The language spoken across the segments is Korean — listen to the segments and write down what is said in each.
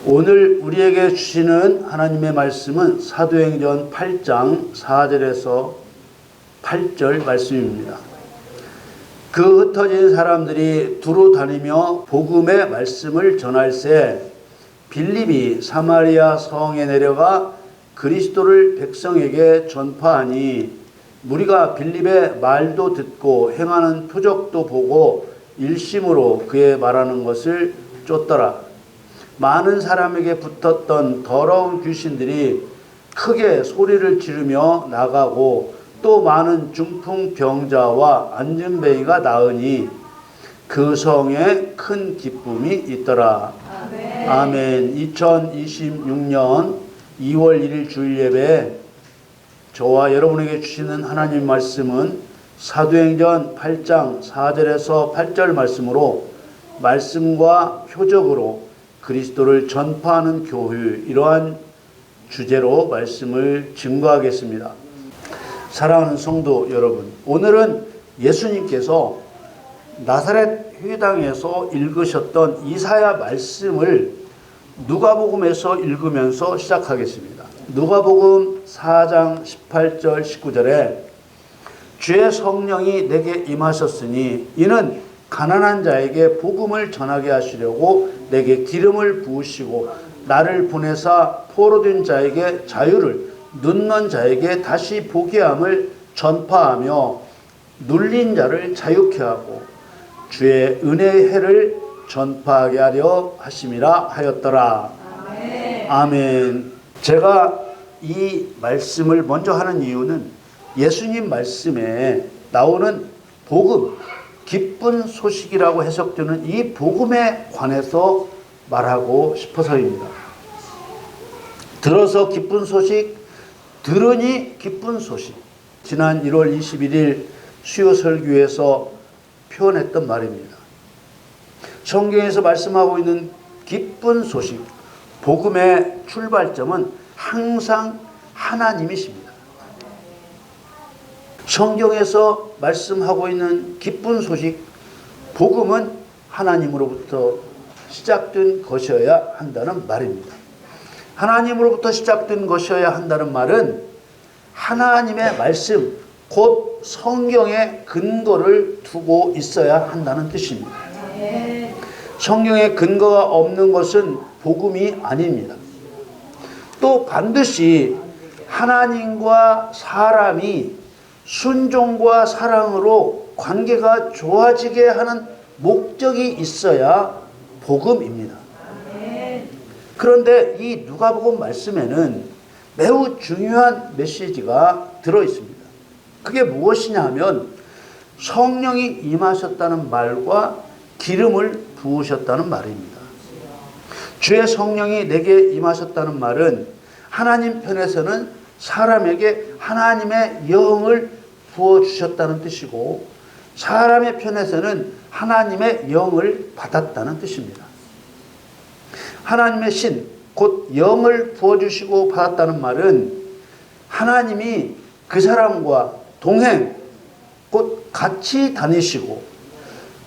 오늘 우리에게 주시는 하나님의 말씀은 사도행전 8장 4절에서 8절 말씀입니다. 그 흩어진 사람들이 두루 다니며 복음의 말씀을 전할새 빌립이 사마리아 성에 내려가 그리스도를 백성에게 전파하니 무리가 빌립의 말도 듣고 행하는 표적도 보고 일심으로 그의 말하는 것을 쫓더라. 많은 사람에게 붙었던 더러운 귀신들이 크게 소리를 지르며 나가고 또 많은 중풍병자와 안진뱅이가 나으니 그 성에 큰 기쁨이 있더라. 아멘. 아멘. 2026년 2월 1일 주일 예배 저와 여러분에게 주시는 하나님 말씀은 사도행전 8장 4절에서 8절 말씀으로 말씀과 표적으로 그리스도를 전파하는 교회, 이러한 주제로 말씀을 증거하겠습니다. 사랑하는 성도 여러분, 오늘은 예수님께서 나사렛 회당에서 읽으셨던 이사야 말씀을 누가복음에서 읽으면서 시작하겠습니다. 누가복음 4장 18절 19절에 주의 성령이 내게 임하셨으니 이는 가난한 자에게 복음을 전하게 하시려고 내게 기름을 부으시고 나를 보내사 포로된 자에게 자유를, 눈먼 자에게 다시 보게 함을 전파하며 눌린 자를 자유케 하고 주의 은혜의 해를 전파하게 하려 하심이라 하였더라. 아멘. 아멘. 제가 이 말씀을 먼저 하는 이유는 예수님 말씀에 나오는 복음, 기쁜 소식이라고 해석되는 이 복음에 관해서 말하고 싶어서입니다. 들어서 기쁜 소식, 들으니 기쁜 소식. 지난 1월 21일 수요 설교에서 표현했던 말입니다. 성경에서 말씀하고 있는 기쁜 소식, 복음의 출발점은 항상 하나님이십니다. 성경에서 말씀하고 있는 기쁜 소식, 복음은 하나님으로부터 시작된 것이어야 한다는 말입니다. 하나님으로부터 시작된 것이어야 한다는 말은 하나님의 말씀, 곧 성경의 근거를 두고 있어야 한다는 뜻입니다. 성경에 근거가 없는 것은 복음이 아닙니다. 또 반드시 하나님과 사람이 순종과 사랑으로 관계가 좋아지게 하는 목적이 있어야 복음입니다. 그런데 이 누가복음 말씀에는 매우 중요한 메시지가 들어 있습니다. 그게 무엇이냐 하면 성령이 임하셨다는 말과 기름을 부으셨다는 말입니다. 주의 성령이 내게 임하셨다는 말은 하나님 편에서는 사람에게 하나님의 영을 부어주셨다는 뜻이고 사람의 편에서는 하나님의 영을 받았다는 뜻입니다. 하나님의 신, 곧 영을 부어주시고 받았다는 말은 하나님이 그 사람과 동행, 곧 같이 다니시고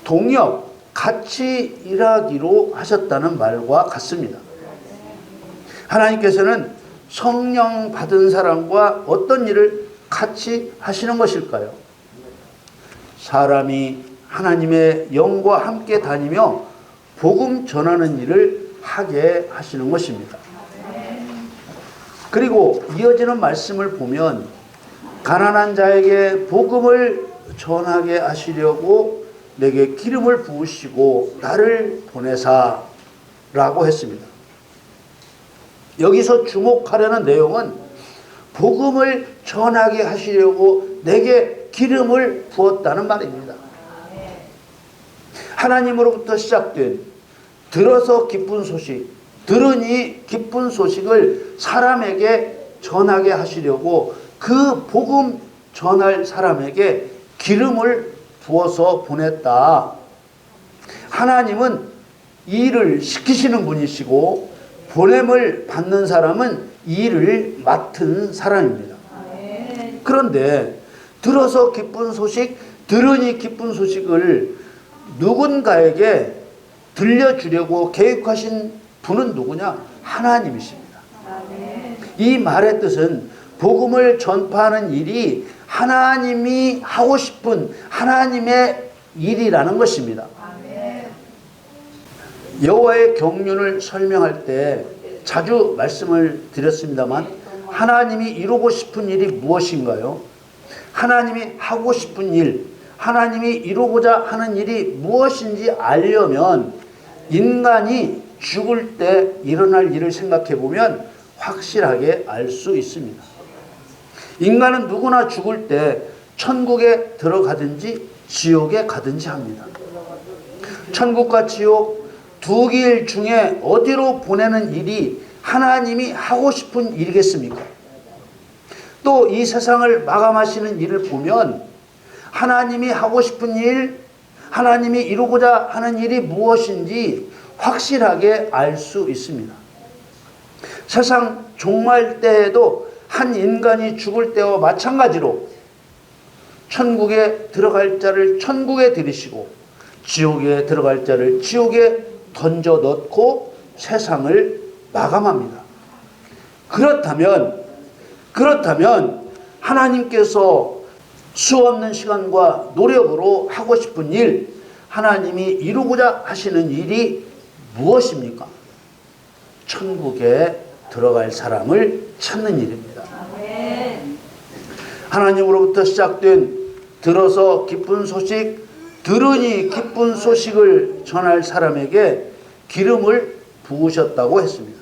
동역, 같이 일하기로 하셨다는 말과 같습니다. 하나님께서는 성령 받은 사람과 어떤 일을 같이 하시는 것일까요? 사람이 하나님의 영과 함께 다니며 복음 전하는 일을 하게 하시는 것입니다. 그리고 이어지는 말씀을 보면 가난한 자에게 복음을 전하게 하시려고 내게 기름을 부으시고 나를 보내사라고 했습니다. 여기서 주목하려는 내용은 복음을 전하게 하시려고 내게 기름을 부었다는 말입니다. 하나님으로부터 시작된 들어서 기쁜 소식, 들으니 기쁜 소식을 사람에게 전하게 하시려고 그 복음 전할 사람에게 기름을 부어서 보냈다. 하나님은 일을 시키시는 분이시고 보냄을 받는 사람은 일을 맡은 사람입니다. 그런데 들어서 기쁜 소식, 들으니 기쁜 소식을 누군가에게 들려주려고 계획하신 분은 누구냐? 하나님이십니다. 이 말의 뜻은 복음을 전파하는 일이 하나님이 하고 싶은 하나님의 일이라는 것입니다. 여호와의 경륜을 설명할 때 자주 말씀을 드렸습니다만 하나님이 이루고 싶은 일이 무엇인가요? 하나님이 하고 싶은 일, 하나님이 이루고자 하는 일이 무엇인지 알려면 인간이 죽을 때 일어날 일을 생각해 보면 확실하게 알 수 있습니다. 인간은 누구나 죽을 때 천국에 들어가든지 지옥에 가든지 합니다. 천국과 지옥 두 길 중에 어디로 보내는 일이 하나님이 하고 싶은 일이겠습니까? 또 이 세상을 마감하시는 일을 보면 하나님이 하고 싶은 일, 하나님이 이루고자 하는 일이 무엇인지 확실하게 알 수 있습니다. 세상 종말 때에도 한 인간이 죽을 때와 마찬가지로 천국에 들어갈 자를 천국에 들이시고 지옥에 들어갈 자를 지옥에 던져 넣고 세상을 마감합니다. 그렇다면 하나님께서 수없는 시간과 노력으로 하고 싶은 일, 하나님이 이루고자 하시는 일이 무엇입니까? 천국에 들어갈 사람을 찾는 일입니다. 하나님으로부터 시작된 들어서 기쁜 소식, 들으니 기쁜 소식을 전할 사람에게 기름을 부으셨다고 했습니다.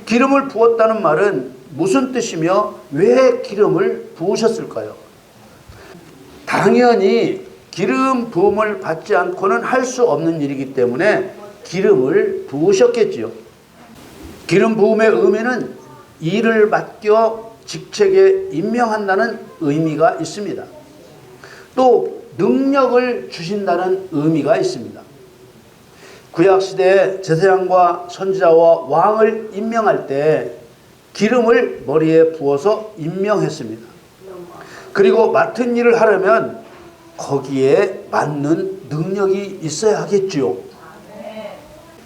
기름을 부었다는 말은 무슨 뜻이며 왜 기름을 부으셨을까요? 당연히 기름 부음을 받지 않고는 할 수 없는 일이기 때문에 기름을 부으셨겠지요. 기름 부음의 의미는 일을 맡겨 직책에 임명한다는 의미가 있습니다. 또 능력을 주신다는 의미가 있습니다. 구약시대에 제사장과 선지자와 왕을 임명할 때 기름을 머리에 부어서 임명했습니다. 그리고 맡은 일을 하려면 거기에 맞는 능력이 있어야 하겠지요.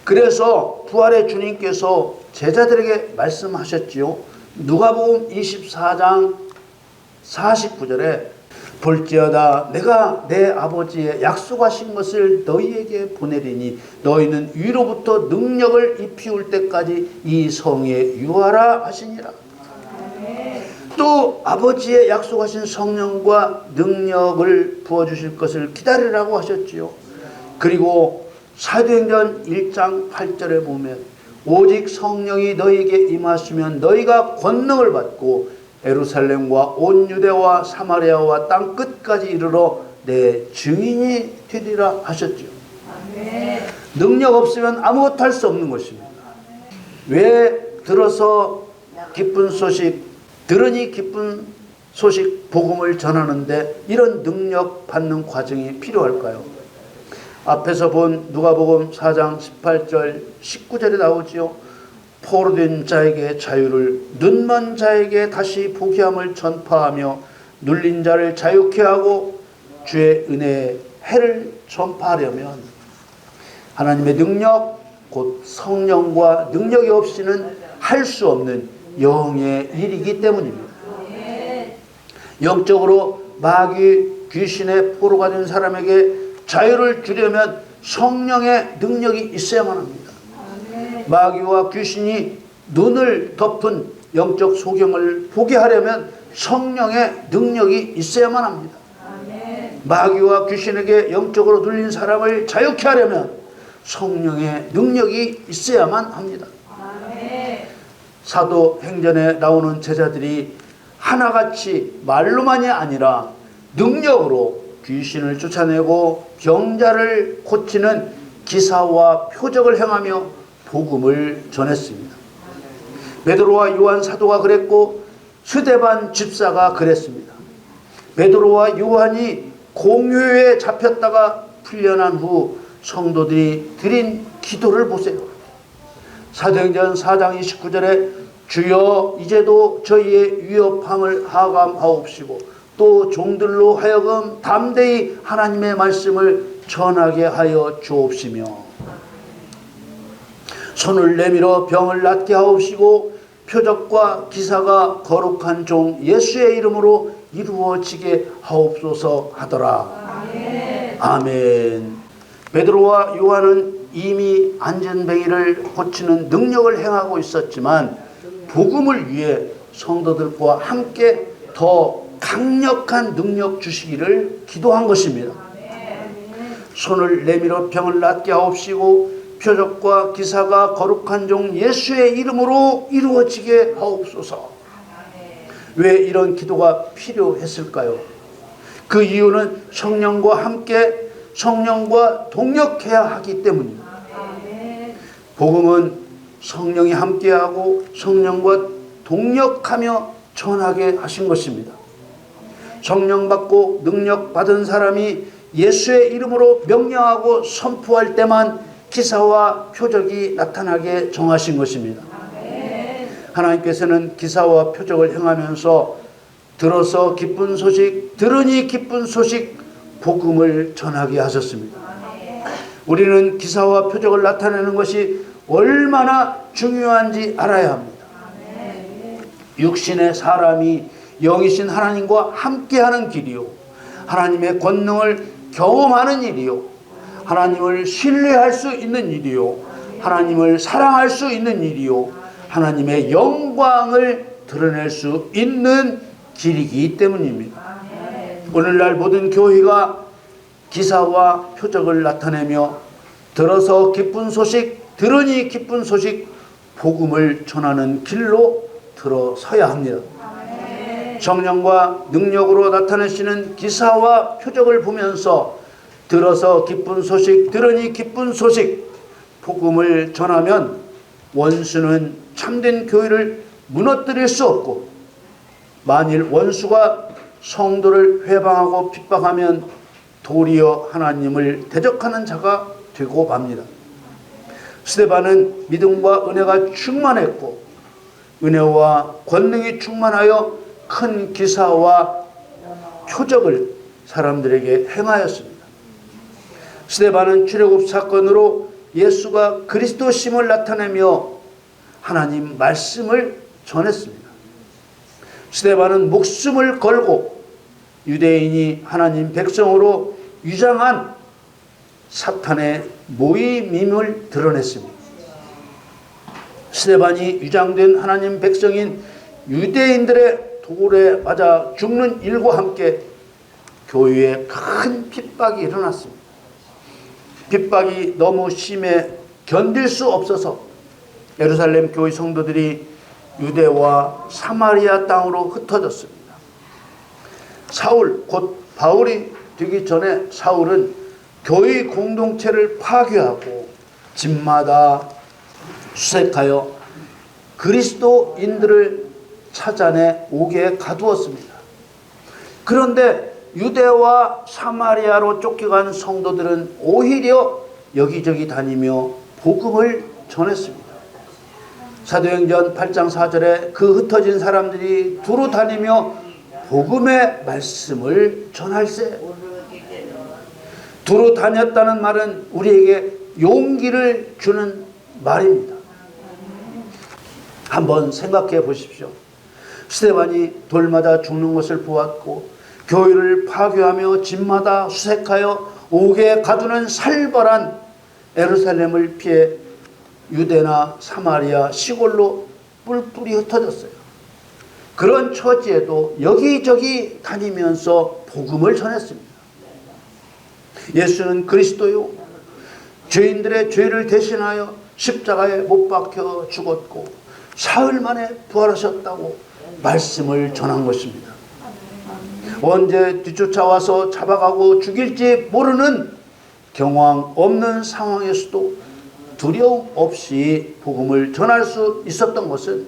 그래서 부활의 주님께서 제자들에게 말씀하셨지요. 누가복음 24장 49절에 볼지어다 내가 내 아버지의 약속하신 것을 너희에게 보내리니 너희는 위로부터 능력을 입히울 때까지 이 성에 유하라 하시니라. 또 아버지의 약속하신 성령과 능력을 부어주실 것을 기다리라고 하셨지요. 그리고 사도행전 1장 8절에 보면 오직 성령이 너희에게 임하시면 너희가 권능을 받고 예루살렘과 온 유대와 사마리아와 땅 끝까지 이르러 내 증인이 되리라 하셨죠. 능력 없으면 아무것도 할 수 없는 것입니다. 왜 들어서 기쁜 소식, 들으니 기쁜 소식 복음을 전하는데 이런 능력 받는 과정이 필요할까요? 앞에서 본 누가복음 4장 18절 19절에 나오지요. 포로된 자에게 자유를, 눈먼 자에게 다시 보게 함을 전파하며 눌린 자를 자유케 하고 주의 은혜의 해를 전파하려면 하나님의 능력, 곧 성령과 능력이 없이는 할 수 없는 영의 일이기 때문입니다. 영적으로 마귀 귀신의 포로가 된 사람에게 자유를 주려면 성령의 능력이 있어야만 합니다. 마귀와 귀신이 눈을 덮은 영적 소경을 보게 하려면 성령의 능력이 있어야만 합니다. 마귀와 귀신에게 영적으로 눌린 사람을 자유케 하려면 성령의 능력이 있어야만 합니다. 사도행전에 나오는 제자들이 하나같이 말로만이 아니라 능력으로 귀신을 쫓아내고 병자를 고치는 기사와 표적을 행하며 복음을 전했습니다. 베드로와 요한 사도가 그랬고 스데반 집사가 그랬습니다. 베드로와 요한이 공회에 잡혔다가 풀려난 후 성도들이 드린 기도를 보세요. 사도행전 4장 29절에 주여 이제도 저희의 위협함을 하감하옵시고 또 종들로 하여금 담대히 하나님의 말씀을 전하게 하여 주옵시며 손을 내밀어 병을 낫게 하옵시고 표적과 기사가 거룩한 종 예수의 이름으로 이루어지게 하옵소서 하더라. 아멘. 아멘. 베드로와 요한은 이미 안전뱅이를 고치는 능력을 행하고 있었지만 복음을 위해 성도들과 함께 더 강력한 능력 주시기를 기도한 것입니다. 손을 내밀어 병을 낫게 하옵시고 표적과 기사가 거룩한 종 예수의 이름으로 이루어지게 하옵소서. 왜 이런 기도가 필요했을까요? 그 이유는 성령과 함께 성령과 동력해야 하기 때문입니다. 복음은 성령이 함께하고 성령과 동력하며 전하게 하신 것입니다. 성령 받고 능력 받은 사람이 예수의 이름으로 명령하고 선포할 때만 기사와 표적이 나타나게 정하신 것입니다. 하나님께서는 기사와 표적을 행하면서 들어서 기쁜 소식, 들으니 기쁜 소식, 복음을 전하게 하셨습니다. 우리는 기사와 표적을 나타내는 것이 얼마나 중요한지 알아야 합니다. 육신의 사람이 영이신 하나님과 함께하는 길이요, 하나님의 권능을 경험하는 일이요, 하나님을 신뢰할 수 있는 일이요, 하나님을 사랑할 수 있는 일이요, 하나님의 영광을 드러낼 수 있는 길이기 때문입니다. 오늘날 모든 교회가 기사와 표적을 나타내며 들어서 기쁜 소식, 들으니 기쁜 소식, 복음을 전하는 길로 들어서야 합니다. 성령과 능력으로 나타내시는 기사와 표적을 보면서 들어서 기쁜 소식, 들으니 기쁜 소식, 복음을 전하면 원수는 참된 교회를 무너뜨릴 수 없고, 만일 원수가 성도를 회방하고 핍박하면 도리어 하나님을 대적하는 자가 되고 맙니다. 스데반은 믿음과 은혜가 충만했고 은혜와 권능이 충만하여 큰 기사와 표적을 사람들에게 행하였습니다. 스데반은 출애굽 사건으로 예수가 그리스도심을 나타내며 하나님 말씀을 전했습니다. 스데반은 목숨을 걸고 유대인이 하나님 백성으로 유장한 사탄의 모임임을 드러냈습니다. 스데반이 유장된 하나님 백성인 유대인들의 돌에 맞아 죽는 일과 함께 교회에 큰 핍박이 일어났습니다. 핍박이 너무 심해 견딜 수 없어서 예루살렘 교회 성도들이 유대와 사마리아 땅으로 흩어졌습니다. 사울, 곧 바울이 되기 전에 사울은 교회 공동체를 파괴하고 집마다 수색하여 그리스도인들을 찾아내 옥에 가두었습니다. 그런데 유대와 사마리아로 쫓겨간 성도들은 오히려 여기저기 다니며 복음을 전했습니다. 사도행전 8장 4절에 그 흩어진 사람들이 두루 다니며 복음의 말씀을 전할세. 두루 다녔다는 말은 우리에게 용기를 주는 말입니다. 한번 생각해 보십시오. 스데반이 돌마다 죽는 것을 보았고 교회를 파괴하며 집마다 수색하여 옥에 가두는 살벌한 예루살렘을 피해 유대나 사마리아 시골로 뿔뿔이 흩어졌어요. 그런 처지에도 여기저기 다니면서 복음을 전했습니다. 예수는 그리스도요, 죄인들의 죄를 대신하여 십자가에 못 박혀 죽었고 사흘 만에 부활하셨다고 말씀을 전한 것입니다. 언제 뒤쫓아와서 잡아가고 죽일지 모르는 경황 없는 상황에서도 두려움 없이 복음을 전할 수 있었던 것은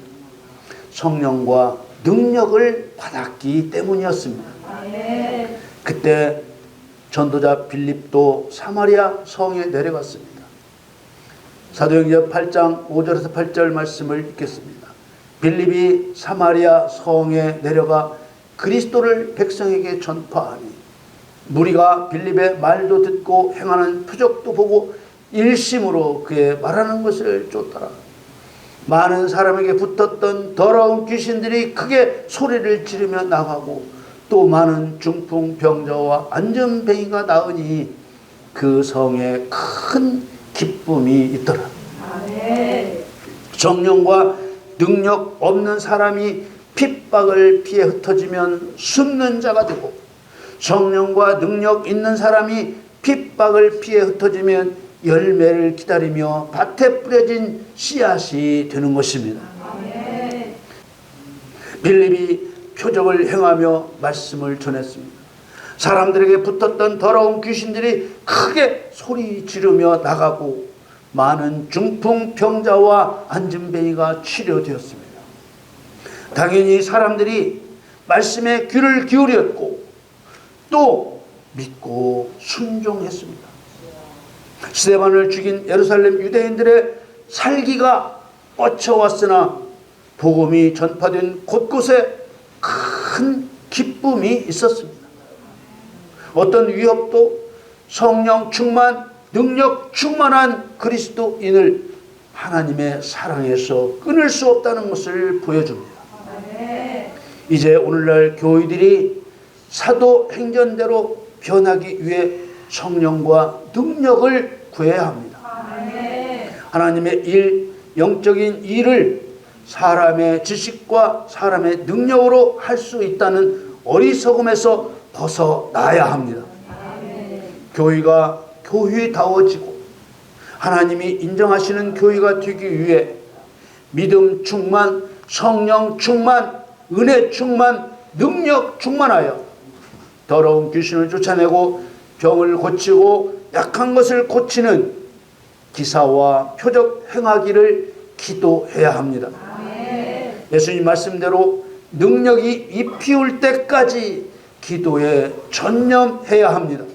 성령과 능력을 받았기 때문이었습니다. 그때 전도자 빌립도 사마리아 성에 내려갔습니다. 사도행전 8장 5절에서 8절 말씀을 읽겠습니다. 빌립이 사마리아 성에 내려가 그리스도를 백성에게 전파하니 무리가 빌립의 말도 듣고 행하는 표적도 보고 일심으로 그의 말하는 것을 쫓더라. 많은 사람에게 붙었던 더러운 귀신들이 크게 소리를 지르며 나가고 또 많은 중풍 병자와 안전뱅이가 나으니 그 성에 큰 기쁨이 있더라. 아멘. 성령과 능력 없는 사람이 핍박을 피해 흩어지면 숨는 자가 되고 성령과 능력 있는 사람이 핍박을 피해 흩어지면 열매를 기다리며 밭에 뿌려진 씨앗이 되는 것입니다. 아멘. 빌립이 표적을 행하며 말씀을 전했습니다. 사람들에게 붙었던 더러운 귀신들이 크게 소리 지르며 나가고 많은 중풍 병자와 안진뱅이가 치료되었습니다. 당연히 사람들이 말씀에 귀를 기울였고 또 믿고 순종했습니다. 스데반을 죽인 예루살렘 유대인들의 살기가 뻗쳐왔으나 복음이 전파된 곳곳에 큰 기쁨이 있었습니다. 어떤 위협도 성령 충만, 능력 충만한 그리스도인을 하나님의 사랑에서 끊을 수 없다는 것을 보여줍니다. 이제 오늘날 교회들이 사도행전대로 변하기 위해 성령과 능력을 구해야 합니다. 하나님의 일, 영적인 일을 사람의 지식과 사람의 능력으로 할 수 있다는 어리석음에서 벗어나야 합니다. 교회가 교회다워지고 하나님이 인정하시는 교회가 되기 위해 믿음 충만, 성령 충만, 은혜 충만, 능력 충만하여 더러운 귀신을 쫓아내고 병을 고치고 약한 것을 고치는 기사와 표적 행하기를 기도해야 합니다. 예수님 말씀대로 능력이 입히울 때까지 기도에 전념해야 합니다.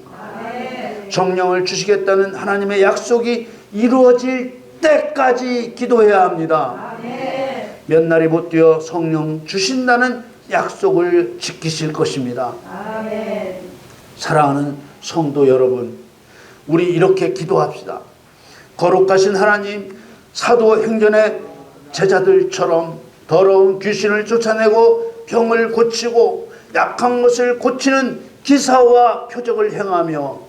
성령을 주시겠다는 하나님의 약속이 이루어질 때까지 기도해야 합니다. 몇 날이 못 되어 성령 주신다는 약속을 지키실 것입니다. 사랑하는 성도 여러분, 우리 이렇게 기도합시다. 거룩하신 하나님, 사도행전의 제자들처럼 더러운 귀신을 쫓아내고 병을 고치고 약한 것을 고치는 기사와 표적을 행하며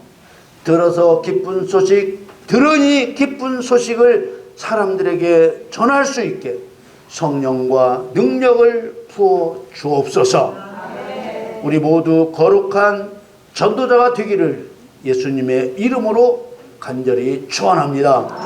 들어서 기쁜 소식, 들으니 기쁜 소식을 사람들에게 전할 수 있게 성령과 능력을 부어 주옵소서. 우리 모두 거룩한 전도자가 되기를 예수님의 이름으로 간절히 축원합니다.